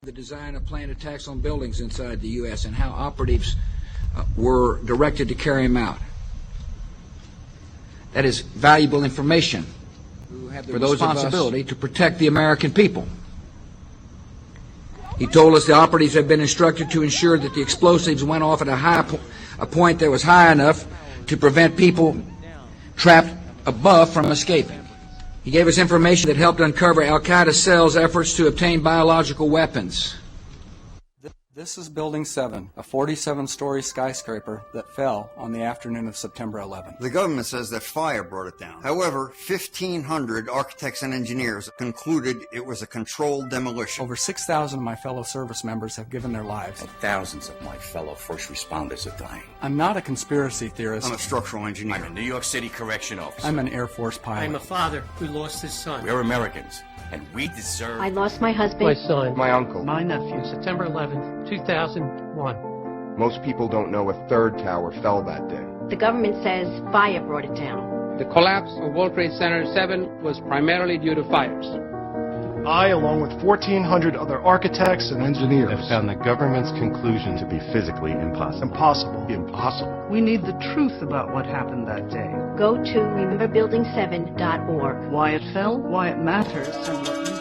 The design of planned attacks on buildings inside the U.S. and how operatives were directed to carry them out. That is valuable information for those responsibility to protect the American people. He told us the operatives had been instructed to ensure that the explosives went off at a point that was high enough to prevent people trapped above from escaping. He gave us information that helped uncover Al-Qaeda cells' efforts to obtain biological weapons. This is Building 7, a 47-story skyscraper that fell on the afternoon of September 11th. The government says that fire brought it down. However, 1,500 architects and engineers concluded it was a controlled demolition. Over 6,000 of my fellow service members have given their lives. And thousands of my fellow first responders are dying. I'm not a conspiracy theorist. I'm a structural engineer. I'm a New York City correction officer. I'm an Air Force pilot. I'm a father who lost his son. We're Americans, and we deserve... I lost my husband. My son. My uncle. My nephew. September 11th, 2001. Most people don't know a third tower fell that day. The government says fire brought it down. The collapse of World Trade Center 7 was primarily due to fires. I, along with 1,400 other architects and engineers, have found the government's conclusion to be physically impossible. Impossible. We need the truth about what happened that day. Go to rememberbuilding7.org. Why it fell, why it matters, and what you can do.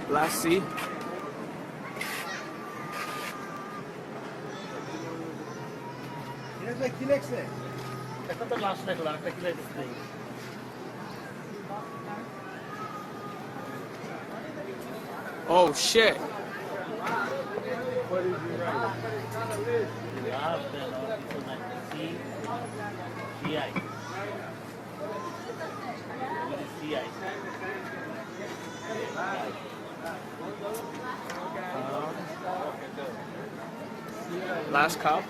Last C. Oh shit. Last cop.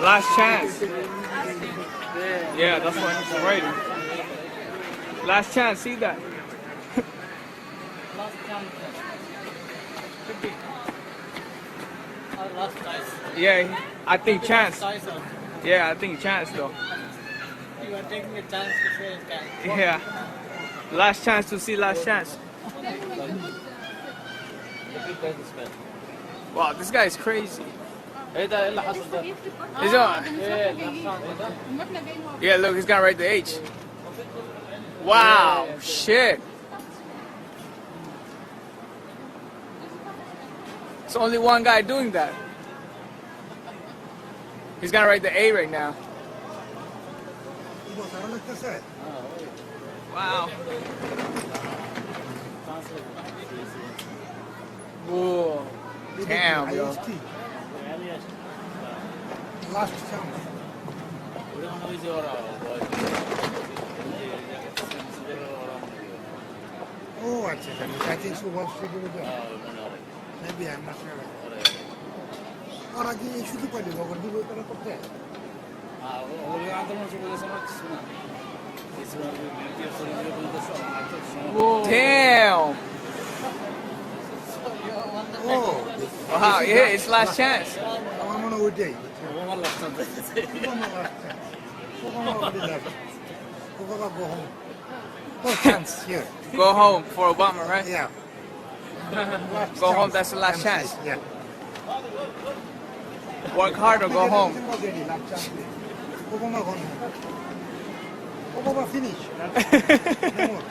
Last chance. Yeah, that's what he's writing. Last chance, see that? Yeah, I think chance. Yeah, I think chance though. You are taking a chance to say it. Yeah. Last chance to see last chance. Wow, this guy is crazy. Yeah, look, he's gonna write the H. Wow, shit. It's only one guy doing that. He's gonna write the A right now. Wow. Whoa. Damn, yo. Last chance. Oh, I think so wants to do it. Maybe I'm not sure. Or I think you should do it. Damn. Oh. Wow, yeah, it's last chance. I'm on a day. One last chance. Go home. No chance here. Go home for Obama, right? Yeah. Go home, that's the last chance. Yeah. Work hard or go home. Obama finish. No more.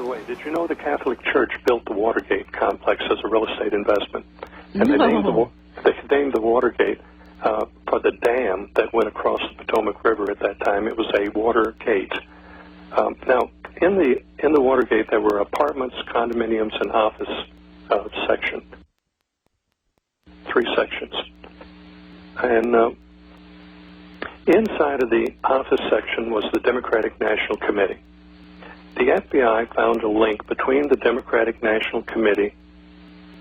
the way, did you know the Catholic Church built the Watergate complex as a real estate investment? And No. they named the Watergate for the dam that went across the Potomac River at that time. It was a water gate. Now, in the Watergate, there were apartments, condominiums, and office section. 3 sections. And inside of the office section was the Democratic National Committee. The FBI found a link between the Democratic National Committee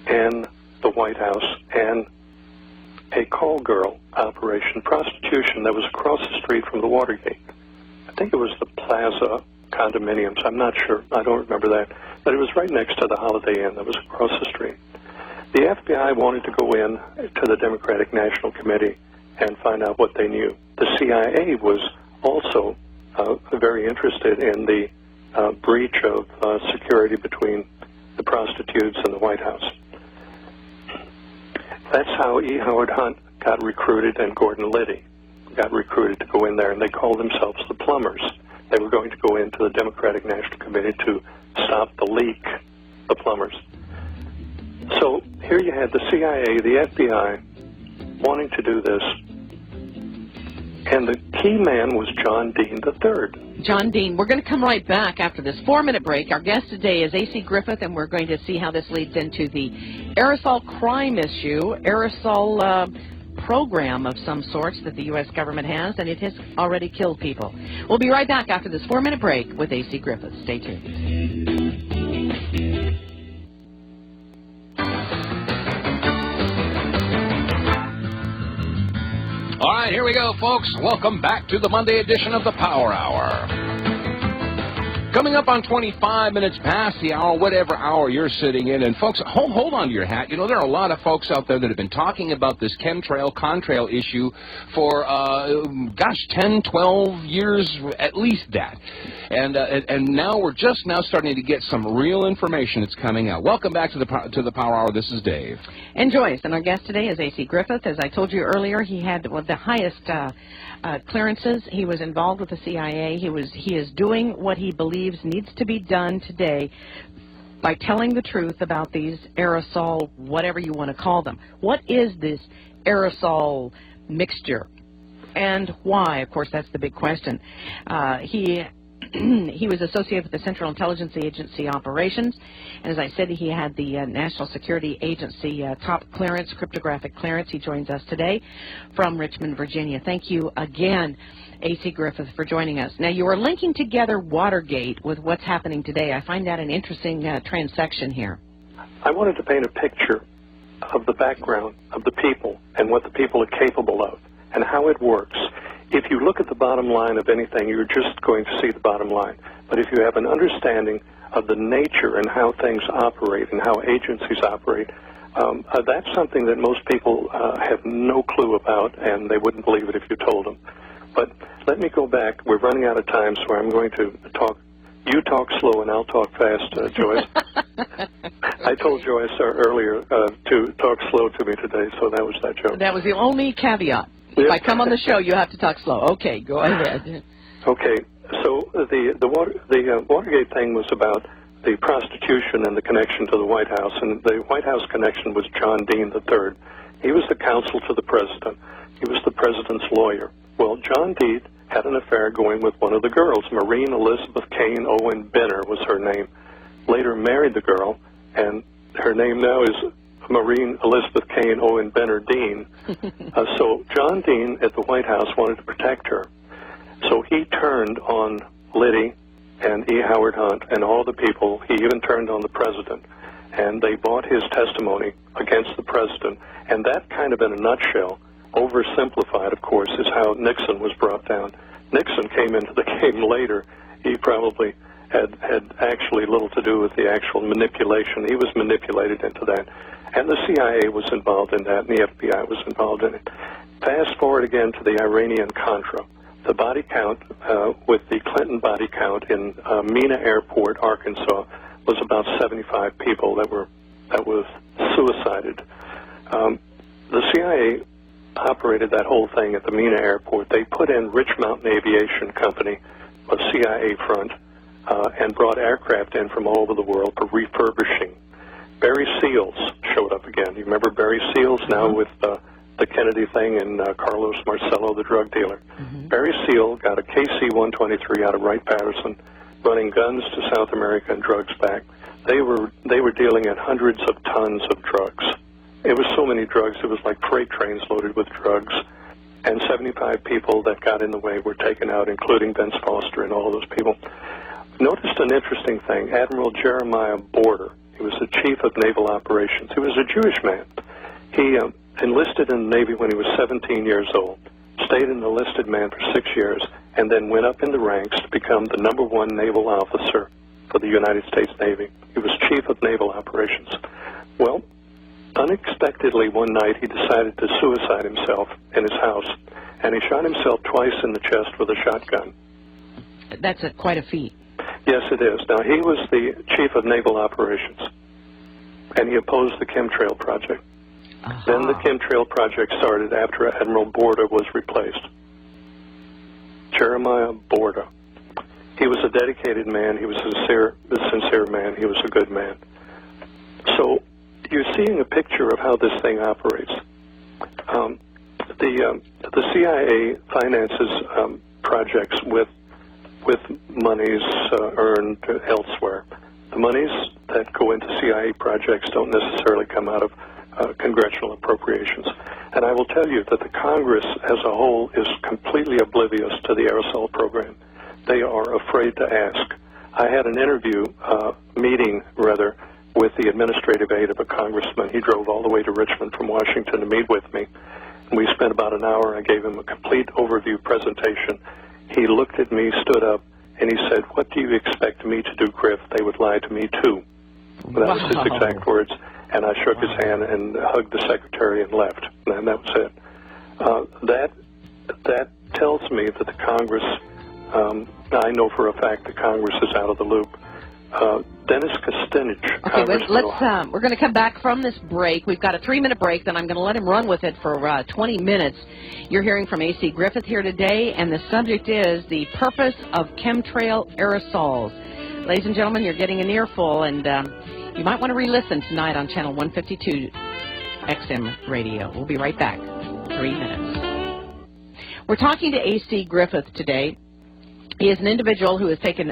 and the White House and a call girl operation, prostitution, that was across the street from the Watergate. I think it was the Plaza condominiums. I'm not sure. I don't remember that. But it was right next to the Holiday Inn that was across the street. The FBI wanted to go in to the Democratic National Committee and find out what they knew. The CIA was also very interested in the breach of security between the prostitutes and the White House. That's how E. Howard Hunt got recruited and Gordon Liddy got recruited to go in there, and they called themselves the Plumbers. They were going to go into the Democratic National Committee to stop the leak, the Plumbers. So here you had the CIA, the FBI, wanting to do this, and the key man was John Dean III. John Dean. We're going to come right back after this 4-minute break. Our guest today is A.C. Griffith, and we're going to see how this leads into the aerosol crime issue, aerosol program of some sorts that the U.S. government has, and it has already killed people. We'll be right back after this 4-minute break with A.C. Griffith. Stay tuned. All right, here we go, folks. Welcome back to the Monday edition of the Power Hour. Coming up on 25 minutes past the hour, whatever hour you're sitting in. And, folks, hold on to your hat. You know, there are a lot of folks out there that have been talking about this chemtrail, contrail issue for, 10, 12 years, at least that. And now we're just now starting to get some real information that's coming out. Welcome back to the Power Hour. This is Dave. And Joyce. And our guest today is A.C. Griffith. As I told you earlier, he had one of the highest clearances. He was involved with the CIA. He is doing what he believes needs to be done today by telling the truth about these aerosol, whatever you want to call them. What is this aerosol mixture and why? Of course, that's the big question. He was associated with the Central Intelligence Agency operations, and as I said, he had the National Security Agency top clearance, cryptographic clearance. He joins us today from Richmond, Virginia. Thank you again, A.C. Griffith, for joining us. Now, you are linking together Watergate with what's happening today. I find that an interesting transection here. I wanted to paint a picture of the background of the people and what the people are capable of and how it works. If you look at the bottom line of anything, you're just going to see the bottom line. But if you have an understanding of the nature and how things operate and how agencies operate, that's something that most people have no clue about, and they wouldn't believe it if you told them. But let me go back. We're running out of time, so I'm going to talk. You talk slow, and I'll talk fast, Joyce. I told Joyce earlier to talk slow to me today, so that was that joke. That was the only caveat. If I come on the show, you have to talk slow. Okay, go ahead. Okay, so the Watergate thing was about the prostitution and the connection to the White House, and the White House connection was John Dean III. He was the counsel to the president. He was the president's lawyer. Well, John Dean had an affair going with one of the girls. Maureen Elizabeth Kane Owen Benner was her name. Later married the girl, and her name now is Maureen Elizabeth Kane Owen Benner Dean. So John Dean at the White House wanted to protect her. So he turned on Liddy and E. Howard Hunt and all the people. He even turned on the president. And they bought his testimony against the president. And that kind of in a nutshell, oversimplified, of course, is how Nixon was brought down. Nixon came into the game later. He probably had actually little to do with the actual manipulation. He was manipulated into that. And the CIA was involved in that, and the FBI was involved in it. Fast forward again to the Iranian-Contra. The body count, with the Clinton body count in Mena Airport, Arkansas, was about 75 people that was suicided. The CIA operated that whole thing at the Mena Airport. They put in Rich Mountain Aviation Company, a CIA front, and brought aircraft in from all over the world for refurbishing. Barry Seals showed up again. You remember Barry Seals now with the Kennedy thing and Carlos Marcello, the drug dealer. Barry Seal got a KC-123 out of Wright-Patterson, running guns to South America and drugs back. They were dealing in hundreds of tons of drugs. It was so many drugs, it was like freight trains loaded with drugs. And 75 people that got in the way were taken out, including Vince Foster and all of those people. Noticed an interesting thing. Admiral Jeremiah Border, he was the chief of naval operations. He was a Jewish man. He enlisted in the Navy when he was 17 years old, stayed an enlisted man for 6 years, and then went up in the ranks to become the #1 naval officer for the United States Navy. He was chief of naval operations. Well, unexpectedly one night he decided to suicide himself in his house, and he shot himself twice in the chest with a shotgun. That's quite a feat. Yes, it is. Now, he was the chief of naval operations, and he opposed the chemtrail project. Then the chemtrail project started after Admiral Borda was replaced. Jeremiah Borda. He was a dedicated man. He was a sincere man. He was a good man. So you're seeing a picture of how this thing operates. The CIA finances projects with monies earned elsewhere. The monies that go into CIA projects don't necessarily come out of congressional appropriations. And I will tell you that the Congress as a whole is completely oblivious to the aerosol program. They are afraid to ask. I had an meeting with the administrative aide of a congressman. He drove all the way to Richmond from Washington to meet with me. And we spent about an hour. I gave him a complete overview presentation. He looked at me, stood up, and he said, "What do you expect me to do, Griff? They would lie to me, too." That was his exact words. And I shook his hand and hugged the secretary and left. And that was it. That tells me that the Congress, I know for a fact the Congress is out of the loop. Dennis Kucinich. Okay, we're going to come back from this break. We've got a 3-minute break, then I'm going to let him run with it for 20 minutes. You're hearing from A.C. Griffith here today, and the subject is the purpose of chemtrail aerosols. Ladies and gentlemen, you're getting an earful, and you might want to re-listen tonight on Channel 152 XM Radio. We'll be right back. 3 minutes. We're talking to A.C. Griffith today. He is an individual who has taken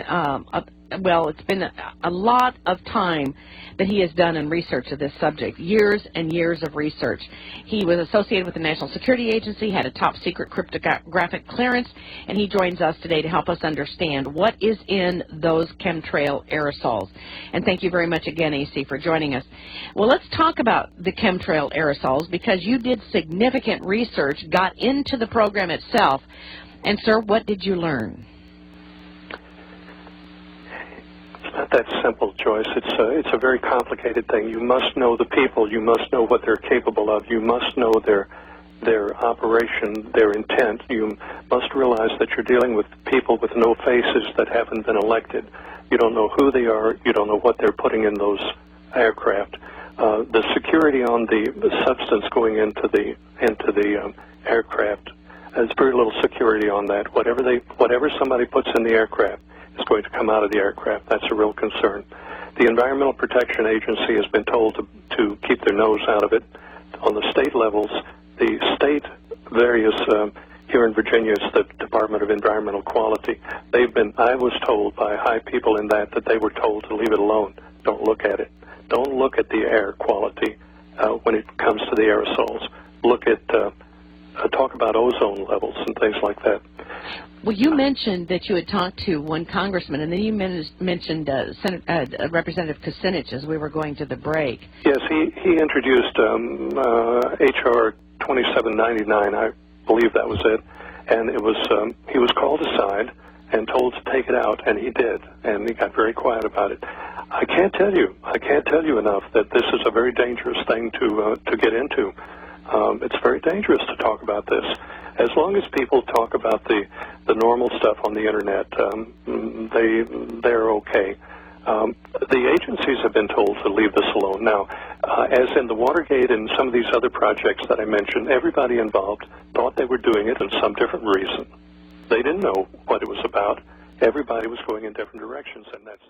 it's been a lot of time that he has done in research of this subject, years and years of research. He was associated with the National Security Agency, had a top-secret cryptographic clearance, and he joins us today to help us understand what is in those chemtrail aerosols. And thank you very much again, AC, for joining us. Well, let's talk about the chemtrail aerosols, because you did significant research, got into the program itself. And, sir, what did you learn? It's not that simple, Joyce. It's a very complicated thing. You must know the people. You must know what they're capable of. You must know their operation, their intent. You must realize that you're dealing with people with no faces that haven't been elected. You don't know who they are. You don't know what they're putting in those aircraft. The security on the substance going into the aircraft, there's very little security on that. Whatever somebody puts in the aircraft is going to come out of the aircraft. That's a real concern. The Environmental Protection Agency has been told to keep their nose out of it. On the state levels, the state various here in Virginia, it's the Department of Environmental Quality. I was told by high people in that they were told to leave it alone. Don't look at it. Don't look at the air quality when it comes to the aerosols. Look at talk about ozone levels and things like that. Well, you mentioned that you had talked to one congressman, and then you mentioned Representative Kucinich as we were going to the break. Yes, he introduced H.R. 2799, I believe that was it, and it was he was called aside and told to take it out, and he did, and he got very quiet about it. I can't tell you enough that this is a very dangerous thing to get into. It's very dangerous to talk about this. As long as people talk about the normal stuff on the internet, they're okay. The agencies have been told to leave this alone. Now, as in the Watergate and some of these other projects that I mentioned, everybody involved thought they were doing it for some different reason. They didn't know what it was about. everybody was going in different directions, and that's